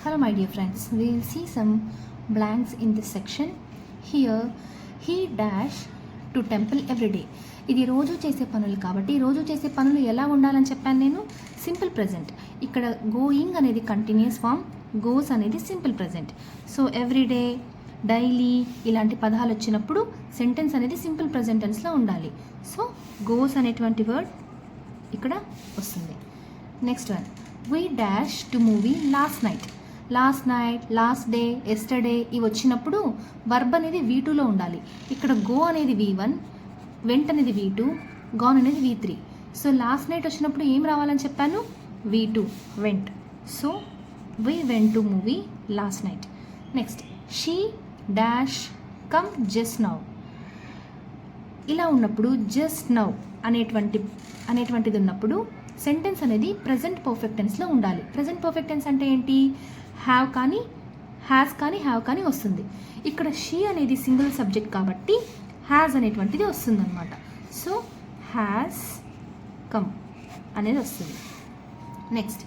Hello my dear friends, we will see some blanks in this section. Here, he dash to temple every day. ఇది రోజు చేసే పనులు కాబట్టి రోజు చేసే పనులు ఎలా ఉండాలని చెప్పాను నేను. Simple present. ఇక్కడ గోయింగ్ అనేది కంటిన్యూస్ ఫామ్, గోస్ అనేది simple present. So everyday, daily ఇలాంటి పదాలు వచ్చినప్పుడు సెంటెన్స్ అనేది సింపుల్ ప్రెజెంట్ టెన్స్లో ఉండాలి. సో గోస్ అనేటువంటి వర్డ్ ఇక్కడ వస్తుంది. Next one, we dash to movie last night. Last night, last day, yesterday ఇవి వచ్చినప్పుడు వర్బ్ అనేది V2లో ఉండాలి. ఇక్కడ గో అనేది V1, వెంట్ అనేది V2, గాన్ అనేది V3. సో లాస్ట్ నైట్ వచ్చినప్పుడు ఏం రావాలని చెప్పాను? V2, vent. So we went to movie last night. Next, she dash come just now. ఇలా ఉన్నప్పుడు జస్ట్ నౌ అనేటువంటిది ఉన్నప్పుడు సెంటెన్స్ అనేది ప్రజెంట్ పర్ఫెక్ట్ టెన్స్లో ఉండాలి. ప్రజెంట్ పర్ఫెక్ట్ టెన్స్ అంటే ఏంటి? హ్యావ్ కానీ, హ్యాస్ కానీ, హ్యావ్ కానీ వస్తుంది. ఇక్కడ షీ అనేది సింగిల్ సబ్జెక్ట్ కాబట్టి హ్యాస్ అనేటువంటిది వస్తుందన్నమాట. సో హ్యాస్ కమ్ అనేది వస్తుంది. నెక్స్ట్,